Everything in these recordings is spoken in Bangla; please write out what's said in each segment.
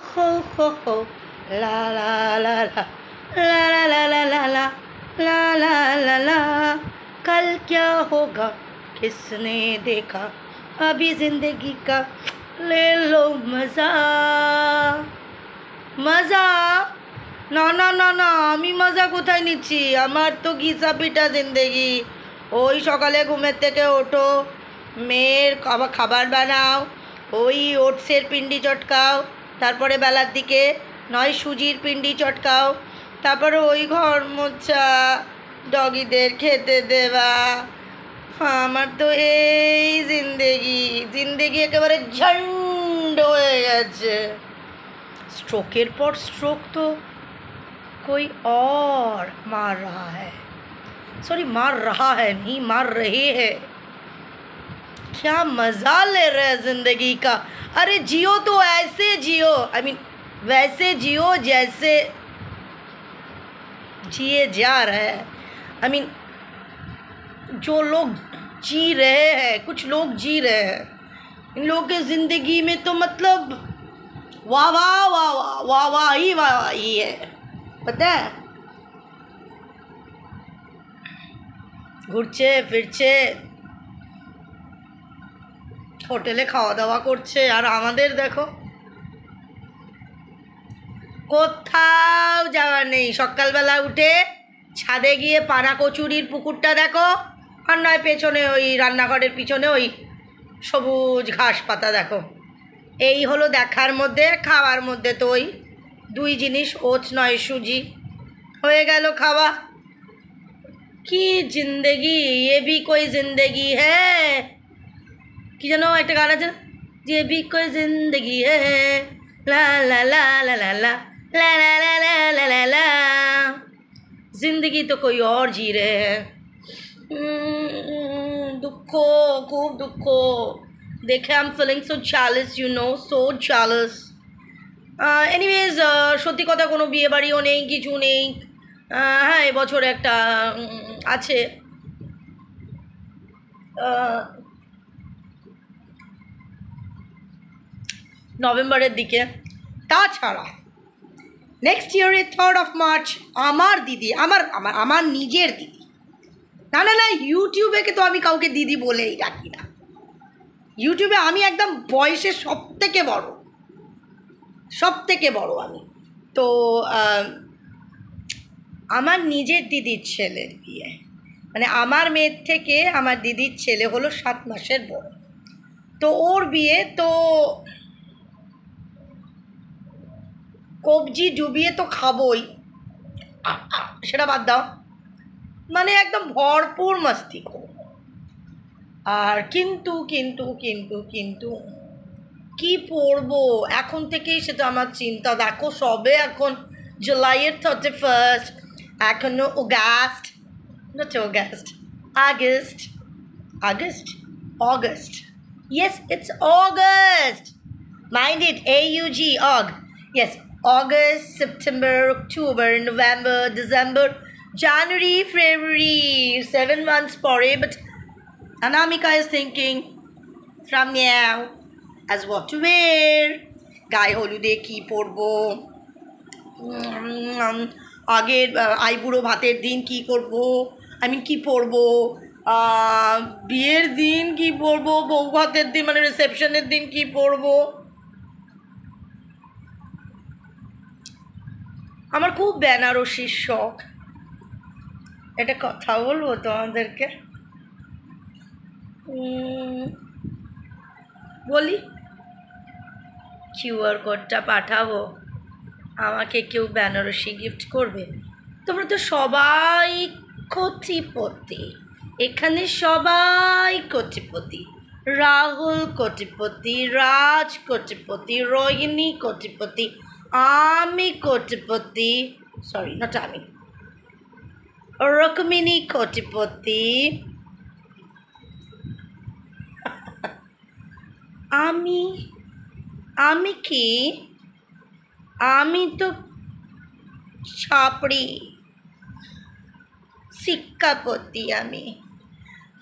हो हो ला ला ला ला ला ला ला ला ला ला ला ला ला ला कल क्या होगा किसने देखा अभी जिंदगी का ले लो मजा मजा না না না না আমি মজা কোথায় নিচ্ছি আমার তো ঘিসা পিটা জিন্দেগি ওই সকালে ঘুমের থেকে ওঠো মেয়ের খাবার বানাও ওই ওটসের পিন্ডি চটকাও তারপরে বেলার দিকে নয় সুজির পিন্ডি চটকাও তারপরে ওই ঘর মোছা ডগিদের খেতে দেওয়া আমার তো এই জিন্দেগি একেবারে ঝন্ড হয়ে গেছে स्ट्रोकेर पर स्ट्रोक तो कोई और मार रहा है सॉरी मार रहा है नहीं मार रहे हैं क्या मज़ा ले रहे हैं ज़िंदगी का अरे जियो तो ऐसे जियो आई मीन वैसे जियो जैसे जिए जा रहे हैं आई मीन जो लोग जी रहे हैं कुछ लोग जी रहे हैं इन लोगों के ज़िंदगी में तो मतलब वाह वाह वाह वाह वाह ही है पता है ঘুরছে ফিরছে হোটেলে খাওয়া দাওয়া করছে আর আমাদের দেখো কোথাও যাওয়ার নেই সকালবেলা উঠে ছাদে গিয়ে পানা কচুরির পুকুরটা দেখো আর নয় পেছনে ওই রান্নাঘরের পিছনে ওই সবুজ ঘাস পাতা দেখো এই হলো দেখার মধ্যে খাওয়ার মধ্যে তো ওই দুই জিনিস ওটস নয় সুজি হয়ে গেল খাওয়া কি জিন্দেগি ये भी कोई जिंदगी है কি যেন একটা গান আছে ये भी कोई जिंदगी है ला ला ला ला ला ला ला ला ला ला ला ला ला जिंदगी तो कोई और जी रहे हैं दुख खूब दुख দেখে I am feeling so jealous you know so jealous anyways সত্যি কথা কোনো বিয়ে বাড়িও নেই কিছু নেই হ্যাঁ এবছর একটা আছে নভেম্বরের দিকে তাছাড়া নেক্সট ইয়ারে 3rd of March আমার দিদি আমার নিজের দিদি না না না ইউটিউবে তো আমি কাউকে দিদি বলেই ডাকি না ইউটিউবে আমি একদম বয়সে সব থেকে বড় আমি তো আমার নিজের দিদির ছেলের বিয়ে মানে আমার মেয়ের থেকে আমার দিদির ছেলে হলো 7 মাসের বড় তো ওর বিয়ে তো কবজি ডুবিয়ে তো খাবোই সেটা বাদ দাও মানে একদম ভরপুর মস্তি করব আর কিন্তু কিন্তু কিন্তু কিন্তু কি পরবো এখন থেকেই সেটা আমার চিন্তা দেখো সবে এখন জুলাইয়ের 31st এখনো August August yes it's August mind it AUG Aug yes August September October November December January February 7 months পরে but Anamika is thinking from now as what to wear গায়ে হলুদে কী পরবো আগের আইবুড়ো ভাতের দিন কী করবো কী পরবো বিয়ের দিন কী পরবো বউ ভাতের দিন মানে রিসেপশনের দিন কী পরবো আমার খুব বেনারসির শখ এটা কথা বলবো তোমাদেরকে বলি কিউআর কোডটা পাঠাবো আমাকে কেউ বেনারসি গিফট করবে তোমরা তো সবাই কোটিপতি এখানে সবাই কোটিপতি রাহুল কোটিপতি রাজ কোটিপতি রোহিণী কোটিপতি আমি কোটিপতি সরি নট আমি রকমিনী কোটিপতি আমি কি আমি তো ছাপড়ি শিক্ষাপতি আমি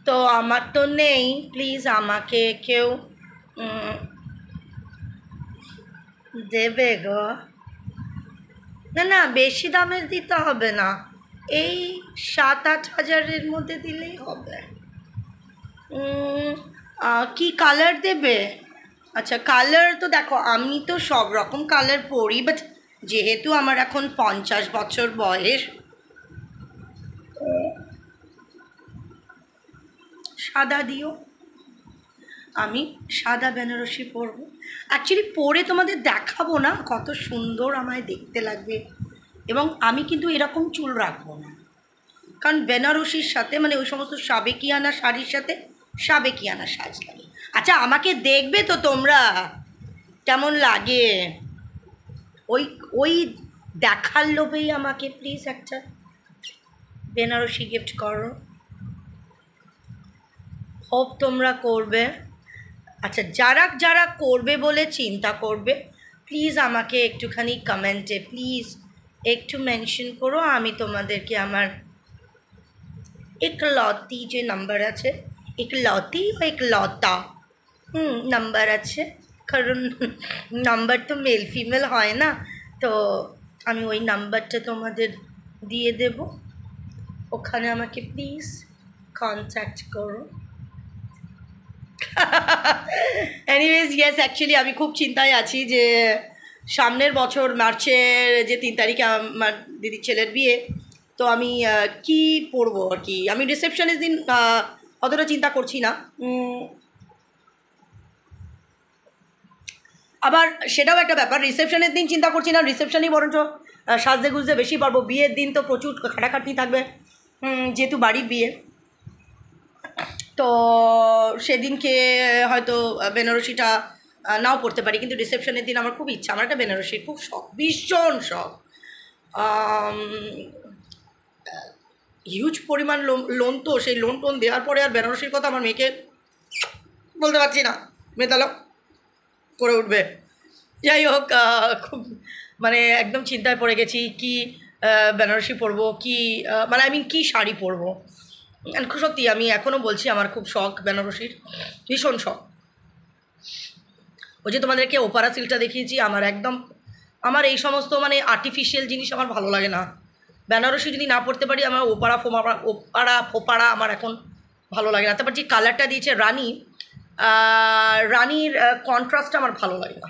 তো আমার তো নেই প্লিজ আমাকে কেউ দেবে গো? না না, বেশি দামের দিতে হবে না, এই 7-8 হাজারের মধ্যে দিলেই হবে। কি কালার দেবে? আচ্ছা, কালার তো দেখো, আমি তো সব রকম কালার পরি, বাট যেহেতু আমার এখন 50 বছর বয়স, সাদা দিও। আমি সাদা বেনারসি পরবো। অ্যাকচুয়ালি পরে তোমাদের দেখাবো না কত সুন্দর আমায় দেখতে লাগবে, এবং আমি কিন্তু এরকম চুল রাখবো না, কারণ বেনারসির সাথে মানে ওই সমস্ত সাবেকিয়ানা শাড়ির সাথে সাবেকিয়ানা সাজ লাগে। আচ্ছা, আমাকে দেখবে তো তোমরা কেমন লাগে? ওই ওই দেখার লোভেই আমাকে প্লিজ একটা বেনারসি গিফট করো। হোপ তোমরা করবে। আচ্ছা, যারা যারা করবে বলে চিন্তা করবে, প্লিজ আমাকে একটুখানি কমেন্টে প্লিজ একটু মেনশন করো, আমি তোমাদেরকে আমার একলতি যে নাম্বার আছে, একলতি ও একলতা নাম্বার আছে, কারণ নাম্বার তো মেল ফিমেল হয় না, তো আমি ওই নাম্বারটা তোমাদের দিয়ে দেব, ওখানে আমাকে প্লিজ কন্ট্যাক্ট করো। এনিওয়েজ ইয়েস, অ্যাকচুয়ালি আমি খুব চিন্তায় আছি যে সামনের বছর মার্চের যে 3 তারিখে আমার দিদির ছেলের বিয়ে, তো আমি কি পরবো আর কি, আমি রিসেপশনের দিন অতটা চিন্তা করছি না, আবার সেটাও একটা ব্যাপার, রিসেপশনের দিন চিন্তা করছি না, রিসেপশনই বরঞ্চ সাজতে গুজতে বেশি পারবো, বিয়ের দিন তো প্রচুর খাটাখাটনি থাকবে, যেহেতু বাড়ির বিয়ে, তো সেদিনকে হয়তো বেনারসিটা নাও পড়তে পারি, কিন্তু রিসেপশনের দিন আমার খুব ইচ্ছা, আমার একটা বেনারসির খুব শখ, ভীষণ শখ, হিউজ পরিমাণ লোন, তো সেই লোন টোন দেওয়ার পরে আর বেনারসির কথা আমার মেয়েকে বলতে পারছি না, মেতালো করে উঠবে। যাই হোক, খুব মানে একদম চিন্তায় পড়ে গেছি, কি বেনারসি পরবো, কি মানে আই মিন কী শাড়ি পরবো। সত্যি আমি এখনও বলছি, আমার খুব শখ বেনারসির, ভীষণ শখ। ওই যে তোমাদেরকে ওপারা সিল্কটা দেখিয়েছি, আমার একদম, আমার এই সমস্ত মানে আর্টিফিশিয়াল জিনিস আমার ভালো লাগে না, বেনারসি যদি না পড়তে পারি, আমার ওপারা ফোপারা আমার এখন ভালো লাগে না। তারপর যে কালারটা দিয়েছে রানী, রানীর কন্ট্রাস্টটা আমার ভালো লাগে না,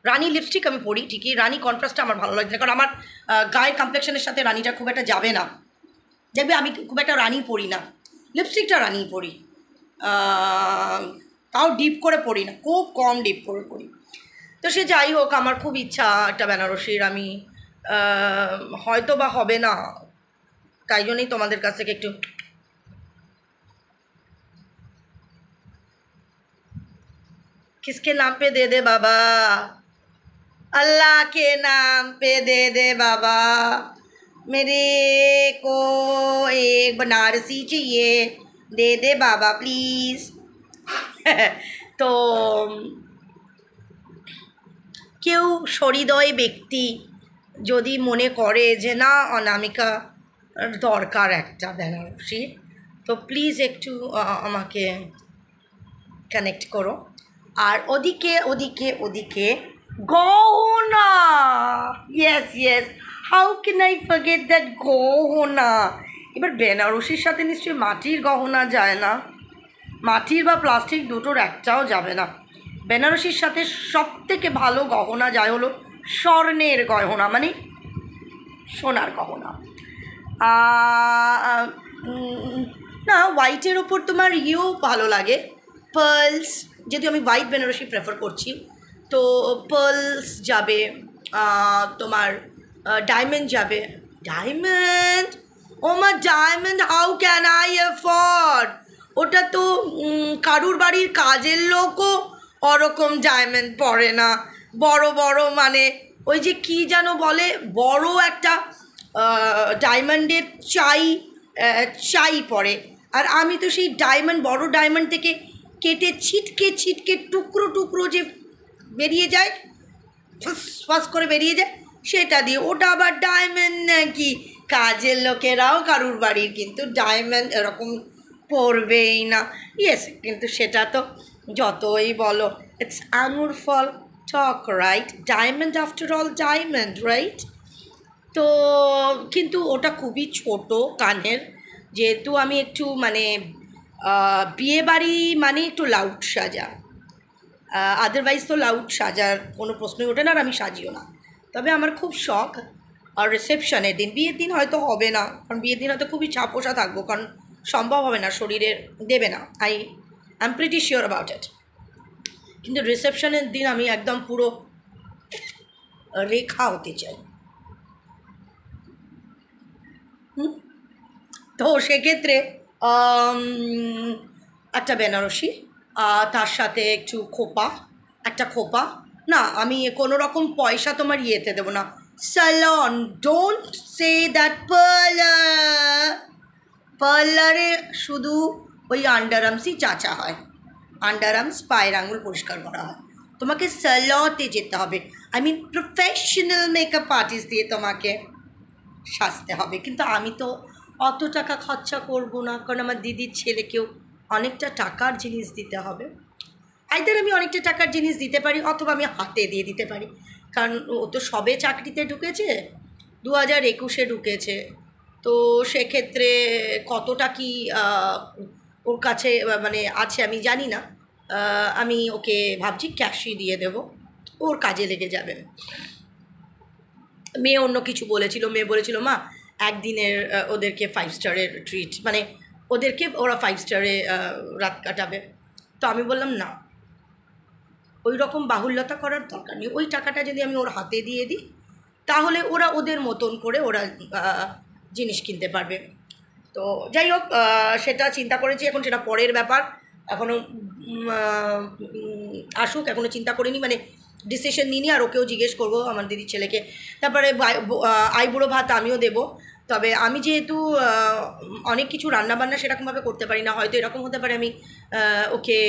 রানী লিপস্টিক আমি পরি ঠিকই, রানী কন্ট্রাস্টটা আমার ভালো লাগে না, কারণ আমার গায়ের কমপ্লেকশনের সাথে রানীটা খুব একটা যাবে না, দেখবে আমি খুব একটা রানী পরি না, লিপস্টিকটা রানী পরি, তাও ডিপ করে পরি না, খুব কম ডিপ করে পরি। তো সে যাই হোক, আমার খুব ইচ্ছা একটা বেনারসির, আমি হয়তো বা হবে না, তাই জন্যই তোমাদের কাছ থেকে একটু किसके नाम पे दे दे बाबा, अल्लाह के नाम पे दे दे बाबा, मेरे को एक बनारसी चाहिए, दे दे बाबा प्लीज़। তো কেউ সহৃদয় ব্যক্তি যদি মনে করে যে না অনামিকা দরকার একটা বেনারসি, তো প্লিজ একটু আমাকে কানেক্ট করো। আর ওদিকে ওদিকে ওদিকে গহনা, yes yes, how can I forget that গহনা। এবার বেনারসির সাথে নিশ্চয়ই মাটির গহনা যায় না, মাটির বা প্লাস্টিক দুটোর একটাও যাবে না, বেনারসির সাথে সবথেকে ভালো গহনা যায় হলো স্বর্ণের গহনা, মানে সোনার গহনা। না, হোয়াইটের ওপর তোমার ইয়েও ভালো লাগে, পার্লস, যেহেতু আমি হোয়াইট বেনারসি প্রেফার করছি, তো পার্লস যাবে, তোমার ডায়মন্ড যাবে, ডায়মন্ড, ও মা diamond, how can I afford, ওটা তো কারুর বাড়ির কাজের লোকও ওরকম ডায়মন্ড পরে না, বড় বড় মানে ওই যে কি যেন বলে, বড় একটা ডায়মন্ডের চাই পরে, আর আমি তো সেই ডায়মন্ড, বড় ডায়মন্ড থেকে কেটে ছিটকে ছিটকে টুকরো টুকরো যে বেরিয়ে যায়, ফাঁস করে বেরিয়ে যায়, সেটা দিয়ে, ওটা আবার ডায়মন্ড নাকি, কাজের লোকেরাও কারুর বাড়ির কিন্তু ডায়মন্ড এরকম পরবেই না। ইয়েস, কিন্তু সেটা তো যতই বলো ইটস আঙুর ফল, টক right, diamond after all diamond right. তো কিন্তু ওটা খুবই ছোট কানের, যেহেতু আমি একটু মানে বিয়ে বাড়ি মানে একটু লাউড সাজা, আদারওয়াইজ তো লাউড সাজার কোনো প্রশ্নই ওঠে না, আর আমি সাজিও না। তবে আমার খুব শখ, আর রিসেপশনের দিন, বিয়ের দিন হয়তো হবে না, কারণ বিয়ের দিন হয়তো খুবই চাপোষা থাকবো, কারণ সম্ভব হবে না, শরীরের দেবে না, I am pretty sure about it. কিন্তু রিসেপশনের দিন আমি একদম পুরো রেখা হতে চাই। তো সেক্ষেত্রে একটা বেনারসি, তার সাথে একটু খোপা, একটা খোপা। না, আমি কোনো রকম পয়সা তোমার ইয়েতে দেবো না। Salon, don't say that. Parlour, পার্লারে শুধু ওই আন্ডার আর্মসই চাচা হয়, আন্ডার আর্মস পায়ের আঙুল পরিষ্কার করা হয়। তোমাকে স্যালতে যেতে হবে, I mean professional makeup artist দিয়ে তোমাকে সাজতে হবে। কিন্তু আমি তো অত টাকা খরচা করব না, কারণ আমার দিদির ছেলেকেও অনেকটা টাকার জিনিস দিতে হবে। আইদার আমি অনেকটা টাকার জিনিস দিতে পারি, অথবা আমি হাতে দিয়ে দিতে পারি, কারণ ও তো সবে চাকরিতে ঢুকেছে, 2021-এ ঢুকেছে। তো সেক্ষেত্রে কতটা কি ওর কাছে মানে আছে আমি জানি না। আমি ওকে ভাবছি ক্যাশই দিয়ে দেব, ওর কাজে লেগে যাবে। মেয়ে অন্য কিছু বলেছিল, মেয়ে বলেছিল মা একদিনের ওদেরকে 5 স্টারের ট্রিট, মানে ওদেরকে ওরা 5 স্টারে রাত কাটাবে। তো আমি বললাম না, ওই রকম বাহুল্যতা করার দরকার নেই, ওই টাকাটা যদি আমি ওর হাতে দিয়ে দিই, তাহলে ওরা ওদের মতন করে ওরা জিনিস কিনতে পারবে। তো যাই হোক, সেটা চিন্তা করেছি, এখন সেটা পরের ব্যাপার, এখনও আসুক, এখনও চিন্তা করিনি, মানে ডিসিশন নিইনি। আর ওকেও জিজ্ঞেস করবো আমার দিদির ছেলেকে। তারপরে আইবুড়ো ভাত আমিও দেবো। তবে আমি যেহেতু অনেক কিছু রান্নাবান্না সেরকমভাবে করতে পারি না, হয়তো এরকম হতে পারে আমি ওকে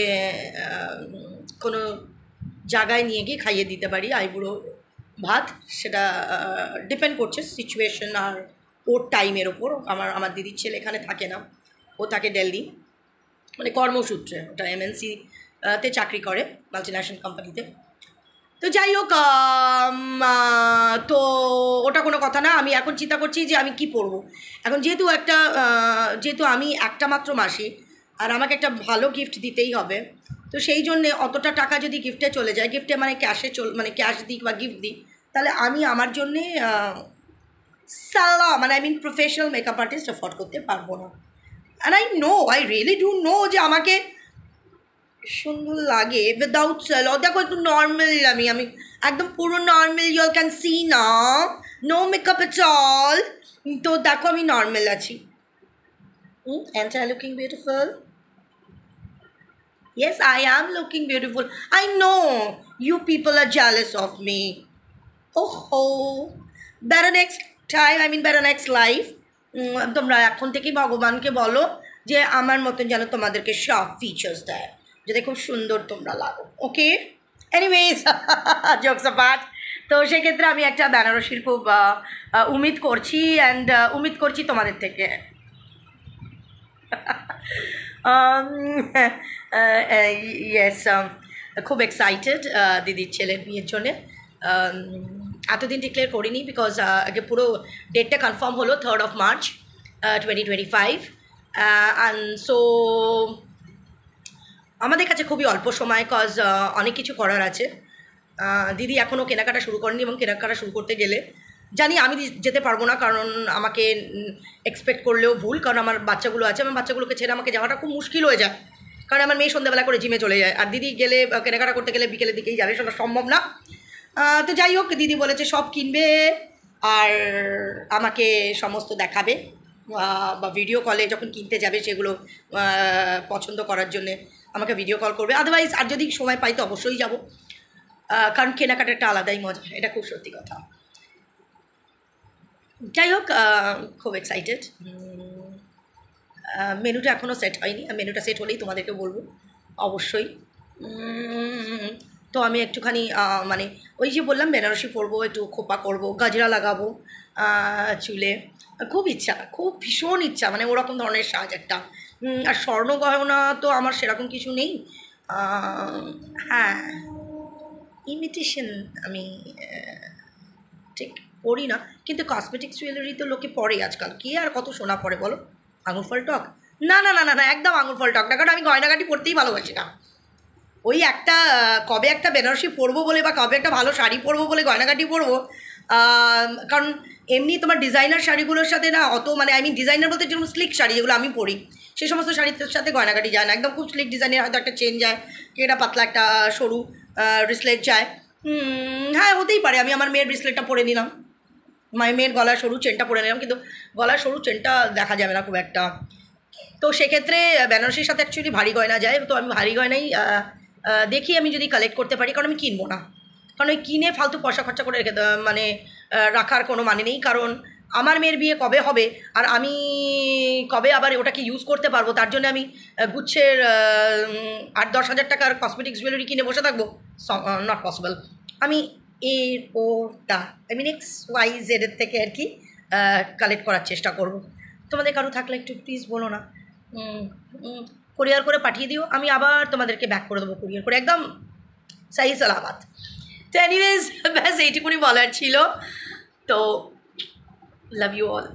কোনো জায়গায় নিয়ে গিয়ে খাইয়ে দিতে পারি আইবুড়ো ভাত, সেটা ডিপেন্ড করছে সিচুয়েশন আর ওর টাইমের ওপর। আমার দিদির ছেলে এখানে থাকে না, ও থাকে দিল্লি, মানে কর্মসূত্রে, ওটা এমএনসি তে চাকরি করে, মাল্টিন্যাশনাল কোম্পানিতে। তো যাই হোক, তো ওটা কোনো কথা না। আমি এখন চিন্তা করছি যে আমি কি পরবো এখন, যেহেতু আমি একটা মাত্র মাসি, আর আমাকে একটা ভালো গিফট দিতেই হবে। তো সেই জন্যে অতটা টাকা যদি গিফটে চলে যায়, গিফটে মানে মানে ক্যাশ দিই বা গিফট দিই, তাহলে আমি আমার জন্যে মানে I mean professional makeup artist afford করতে পারবো না। And I really do know যে আমাকে সুন্দর লাগে উইদাউট স্যালো। দেখো একটু নর্মাল, আমি একদম পুরো নর্মাল, ইউ ক্যান সি না, নো মেকআপ এট অল। তো দেখো আমি নর্মাল আছি। And I looking beautiful? Yes, I am looking beautiful. I know you people are jealous of me. Oh, better next time, I mean better next life. তোমরা এখন থেকেই ভগবানকে বলো যে আমার মতন যেন তোমাদেরকে সব ফিচার্স দেয়, যাতে খুব সুন্দর তোমরা লাগো। ওকে, এনিওয়েজ, জোকস অ্যাপার্ট। তো সেক্ষেত্রে আমি একটা বেনারসির খুব উমিদ করছি, অ্যান্ড উমিদ করছি তোমাদের থেকে। ইয়েস, খুব এক্সাইটেড দিদির ছেলের বিয়ের জন্যে। এতদিন ডিক্লেয়ার করিনি, বিকজ আগে পুরো ডেটটা কনফার্ম হলো 3rd of March 2025, and so আমাদের কাছে খুবই অল্প সময়, কজ অনেক কিছু করার আছে। দিদি এখনও কেনাকাটা শুরু করেনি, এবং কেনাকাটা শুরু করতে গেলে জানি আমি যেতে পারবো না, কারণ আমাকে এক্সপেক্ট করলেও ভুল, কারণ আমার বাচ্চাগুলো আছে, আমার বাচ্চাগুলোকে ছেড়ে আমাকে যাওয়াটা খুব মুশকিল হয়ে যায়, কারণ আমার মেয়ে সন্ধ্যাবেলা করে জিমে চলে যায়, আর দিদি গেলে কেনাকাটা করতে গেলে বিকেলের দিকেই যাবে, সেটা সম্ভব না। তো যাই হোক, দিদি বলেছে সব কিনবে আর আমাকে সমস্ত দেখাবে, বা ভিডিও কলে যখন কিনতে যাবে সেগুলো পছন্দ করার জন্যে আমাকে ভিডিও কল করবে। আদারওয়াইজ আর যদি সময় পাই তো অবশ্যই যাব, কারণ কেনাকাটাটা আলাদাই মজা, এটা খুব সত্যি কথা। যাই হোক, খুব এক্সাইটেড। মেনুটা এখনও সেট হয়নি, মেনুটা সেট হলেই তোমাদেরকে বলবো অবশ্যই। তো আমি একটুখানি মানে ওই যে বললাম বেনারসি পরবো, একটু খোপা করবো, গাজরা লাগাবো চুলে, খুব ইচ্ছা, খুব ভীষণ ইচ্ছা, মানে ওরকম ধরনের সাজ একটা। আর স্বর্ণ গহনা তো আমার সেরকম কিছু নেই। হ্যাঁ, ইমিটেশন আমি ঠিক পড়ি না, কিন্তু কসমেটিক্স জুয়েলারি তো লোকে পরে আজকাল। কে আর কত সোনা পরে বলো? আঙুর ফল টক? না না না না না, একদম আঙুর ফল টক না, কারণ আমি গয়নাগাটি পরতেই ভালোবাসি না। ওই একটা কবে একটা বেনারসি পরবো বলে বা কবে একটা ভালো শাড়ি পরবো বলে গয়নাগাটি পরবো, কারণ এমনি তোমার ডিজাইনার শাড়িগুলোর সাথে না অত, মানে আই মিন ডিজাইনার বলতে যেরকম স্লিক শাড়ি যেগুলো আমি পরি, সেই সমস্ত শাড়ির সাথে গয়নাগাটি যায় না। একদম খুব স্লিক ডিজাইনের হয়তো একটা চেন যায়, কি একটা পাতলা একটা সরু ব্রেসলেট যায়। হ্যাঁ, হতেই পারে আমি আমার মেয়ের ব্রেসলেটটা পরে নিলাম, মেয়ের গলার সরু চেনটা পরে নিলাম, কিন্তু গলার সরু চেনটা দেখা যাবে না খুব একটা। তো সেক্ষেত্রে বেনারসির সাথে অ্যাকচুয়ালি ভারী গয়না যায়, তো আমি ভারী গয়নাই দেখি আমি যদি কালেক্ট করতে পারি, কারণ আমি কিনবো না, কারণ ওই কিনে ফালতু পয়সা খরচা করে রেখে মানে রাখার কোনো মানে নেই। কারণ আমার মেয়ের বিয়ে কবে হবে আর আমি কবে আবার ওটাকে ইউজ করতে পারবো, তার জন্য আমি গুচ্ছের 8-10 হাজার টাকার কসমেটিক্স জুয়েলারি কিনে বসে থাকবো? Not possible. আমি এর ওটা আই মিন XYZ এর থেকে আর কি কালেক্ট করার চেষ্টা করব। তোমাদের কারো থাকলে একটু প্লিজ বলো না, কোরিয়ার করে পাঠিয়ে দিও, আমি আবার তোমাদেরকে ব্যাক করে দেবো কোরিয়ার করে, একদম সাহি সালামাত। তো এনিওয়েজ ব্যাস এইটুকুনি বলার ছিল। তো লাভ ইউ অল।